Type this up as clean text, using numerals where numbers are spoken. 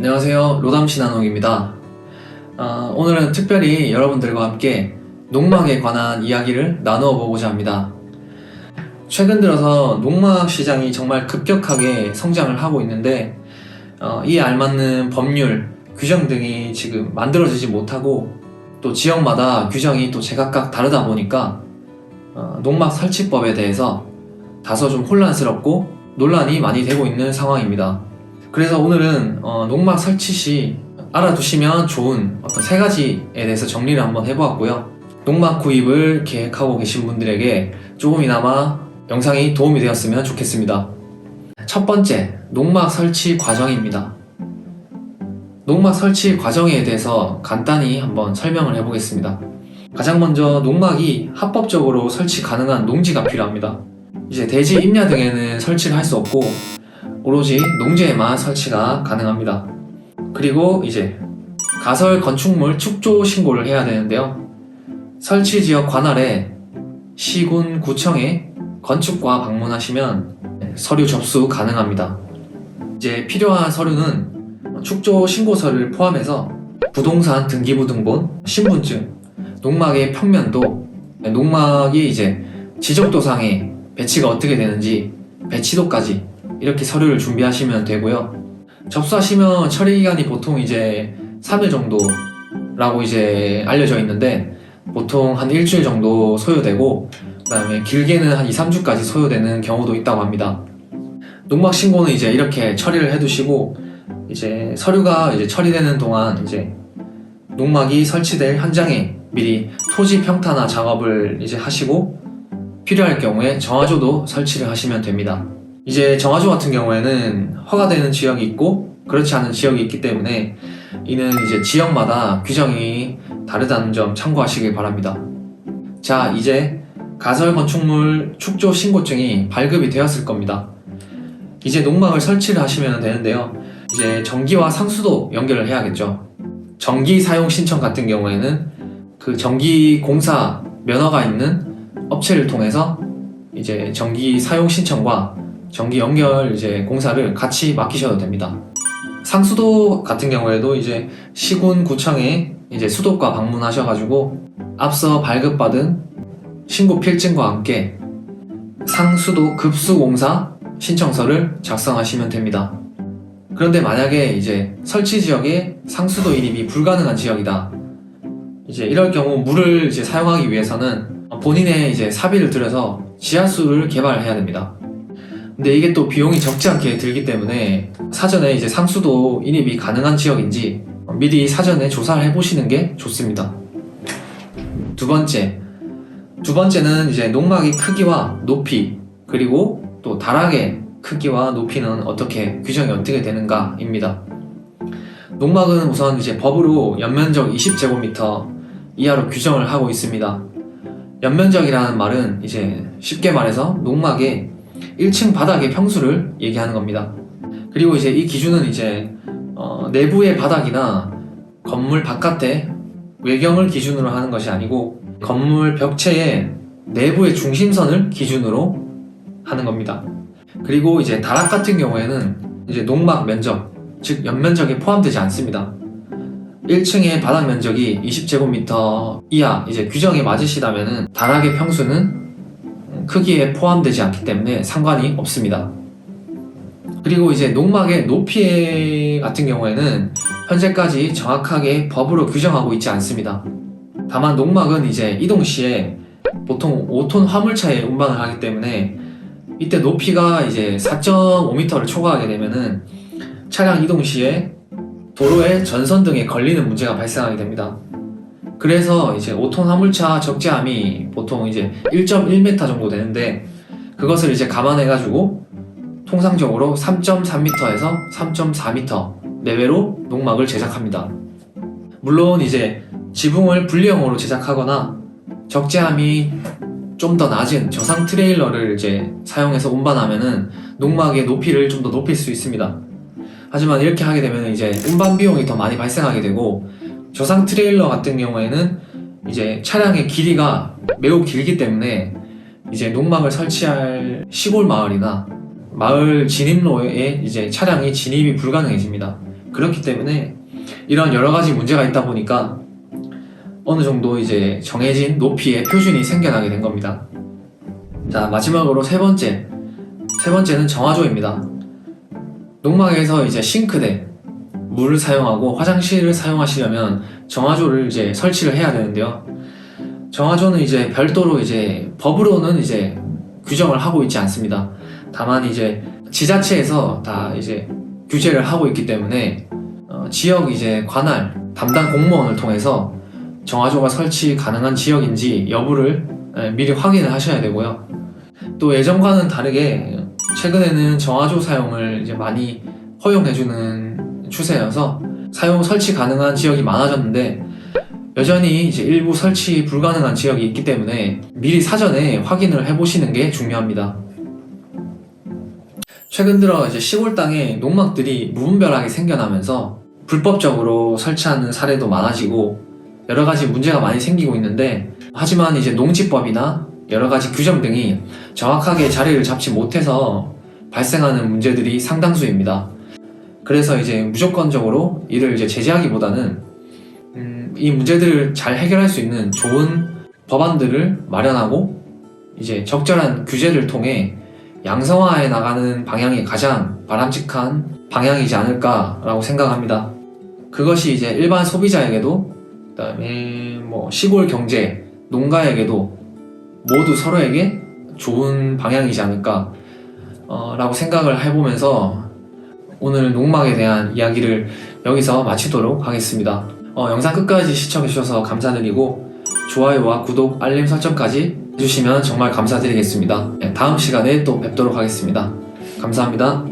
안녕하세요. 로담신한옥입니다. 오늘은 특별히 여러분들과 함께 농막에 관한 이야기를 나누어 보고자 합니다. 최근 들어서 농막 시장이 정말 급격하게 성장을 하고 있는데 이에 알맞는 법률, 규정 등이 지금 만들어지지 못하고 또 지역마다 규정이 또 제각각 다르다 보니까 농막 설치법에 대해서 다소 좀 혼란스럽고 논란이 많이 되고 있는 상황입니다. 그래서 오늘은 농막 설치 시 알아두시면 좋은 어떤 3가지에 대해서 정리를 한번 해보았고요. 농막 구입을 계획하고 계신 분들에게 조금이나마 영상이 도움이 되었으면 좋겠습니다. 첫 번째, 농막 설치 과정입니다. 농막 설치 과정에 대해서 간단히 한번 설명을 해보겠습니다. 가장 먼저 농막이 합법적으로 설치 가능한 농지가 필요합니다. 이제 대지 임야 등에는 설치를 할 수 없고 오로지 농지에만 설치가 가능합니다. 그리고 이제 가설 건축물 축조 신고를 해야 되는데요. 설치 지역 관할에 시군 구청에 건축과 방문하시면 서류 접수 가능합니다. 이제 필요한 서류는 축조 신고서를 포함해서 부동산 등기부 등본, 신분증, 농막의 평면도, 농막이 이제 지적도상에 배치가 어떻게 되는지 배치도까지 이렇게 서류를 준비하시면 되고요. 접수하시면 처리기간이 보통 이제 3일 정도라고 이제 알려져 있는데 보통 한 일주일 정도 소요되고 그 다음에 길게는 한 2, 3주까지 소요되는 경우도 있다고 합니다. 농막 신고는 이제 이렇게 처리를 해두시고 이제 서류가 이제 처리되는 동안 이제 농막이 설치될 현장에 미리 토지 평탄화 작업을 이제 하시고 필요할 경우에 정화조도 설치를 하시면 됩니다. 이제 정화조 같은 경우에는 허가되는 지역이 있고 그렇지 않은 지역이 있기 때문에 이는 이제 지역마다 규정이 다르다는 점 참고하시길 바랍니다. 자, 이제 가설 건축물 축조 신고증이 발급이 되었을 겁니다. 이제 농막을 설치를 하시면 되는데요. 이제 전기와 상수도 연결을 해야겠죠. 전기 사용 신청 같은 경우에는 그 전기 공사 면허가 있는 업체를 통해서 이제 전기 사용 신청과 전기 연결 이제 공사를 같이 맡기셔도 됩니다. 상수도 같은 경우에도 이제 시군 구청에 이제 수도과 방문하셔가지고 앞서 발급받은 신고 필증과 함께 상수도 급수공사 신청서를 작성하시면 됩니다. 그런데 만약에 이제 설치 지역에 상수도 인입이 불가능한 지역이다. 이제 이럴 경우 물을 이제 사용하기 위해서는 본인의 이제 사비를 들여서 지하수를 개발해야 됩니다. 근데 이게 또 비용이 적지 않게 들기 때문에 사전에 이제 상수도 인입이 가능한 지역인지 미리 사전에 조사를 해보시는 게 좋습니다. 두 번째는 이제 농막의 크기와 높이 그리고 또 다락의 크기와 높이는 규정이 어떻게 되는가입니다. 농막은 우선 이제 법으로 연면적 20제곱미터 이하로 규정을 하고 있습니다. 연면적이라는 말은 이제 쉽게 말해서 농막의 1층 바닥의 평수를 얘기하는 겁니다. 그리고 이제 이 기준은 이제 내부의 바닥이나 건물 바깥의 외경을 기준으로 하는 것이 아니고 건물 벽체의 내부의 중심선을 기준으로 하는 겁니다. 그리고 이제 다락 같은 경우에는 이제 농막 면적, 즉 연면적에 포함되지 않습니다. 1층의 바닥 면적이 20제곱미터 이하 이제 규정에 맞으시다면은 다락의 평수는 크기에 포함되지 않기 때문에 상관이 없습니다. 그리고 이제 농막의 높이 같은 경우에는 현재까지 정확하게 법으로 규정하고 있지 않습니다. 다만 농막은 이제 이동 시에 보통 5톤 화물차에 운반을 하기 때문에 이때 높이가 이제 4.5m를 초과하게 되면은 차량 이동 시에 도로의 전선 등에 걸리는 문제가 발생하게 됩니다. 그래서 이제 5톤 화물차 적재함이 보통 이제 1.1m 정도 되는데 그것을 이제 감안해가지고 통상적으로 3.3m에서 3.4m 내외로 농막을 제작합니다. 물론 이제 지붕을 분리형으로 제작하거나 적재함이 좀 더 낮은 저상 트레일러를 이제 사용해서 운반하면은 농막의 높이를 좀 더 높일 수 있습니다. 하지만 이렇게 하게 되면 이제 운반 비용이 더 많이 발생하게 되고 저상 트레일러 같은 경우에는 이제 차량의 길이가 매우 길기 때문에 이제 농막을 설치할 시골 마을이나 마을 진입로에 이제 차량이 진입이 불가능해집니다. 그렇기 때문에 이런 여러 가지 문제가 있다 보니까 어느 정도 이제 정해진 높이의 표준이 생겨나게 된 겁니다. 자, 마지막으로 세 번째는 정화조입니다. 농막에서 이제 싱크대, 물을 사용하고 화장실을 사용하시려면 정화조를 이제 설치를 해야 되는데요. 정화조는 이제 별도로 이제 법으로는 이제 규정을 하고 있지 않습니다. 다만 이제 지자체에서 다 이제 규제를 하고 있기 때문에 지역 이제 관할 담당 공무원을 통해서 정화조가 설치 가능한 지역인지 여부를 미리 확인을 하셔야 되고요. 또 예전과는 다르게 최근에는 정화조 사용을 이제 많이 허용해주는 추세여서 사용 설치 가능한 지역이 많아졌는데 여전히 이제 일부 설치 불가능한 지역이 있기 때문에 미리 사전에 확인을 해보시는 게 중요합니다. 최근 들어 이제 시골 땅에 농막들이 무분별하게 생겨나면서 불법적으로 설치하는 사례도 많아지고 여러 가지 문제가 많이 생기고 있는데, 하지만 이제 농지법이나 여러 가지 규정 등이 정확하게 자리를 잡지 못해서 발생하는 문제들이 상당수입니다. 그래서 이제 무조건적으로 이를 이제 제재하기보다는 이 문제들을 잘 해결할 수 있는 좋은 법안들을 마련하고 이제 적절한 규제를 통해 양성화해 나가는 방향이 가장 바람직한 방향이지 않을까라고 생각합니다. 그것이 이제 일반 소비자에게도 그다음에 뭐 시골 경제, 농가에게도 모두 서로에게 좋은 방향이지 않을까 라고 생각을 해보면서 오늘 농막에 대한 이야기를 여기서 마치도록 하겠습니다. 영상 끝까지 시청해주셔서 감사드리고 좋아요와 구독, 알림 설정까지 해주시면 정말 감사드리겠습니다. 다음 시간에 또 뵙도록 하겠습니다. 감사합니다.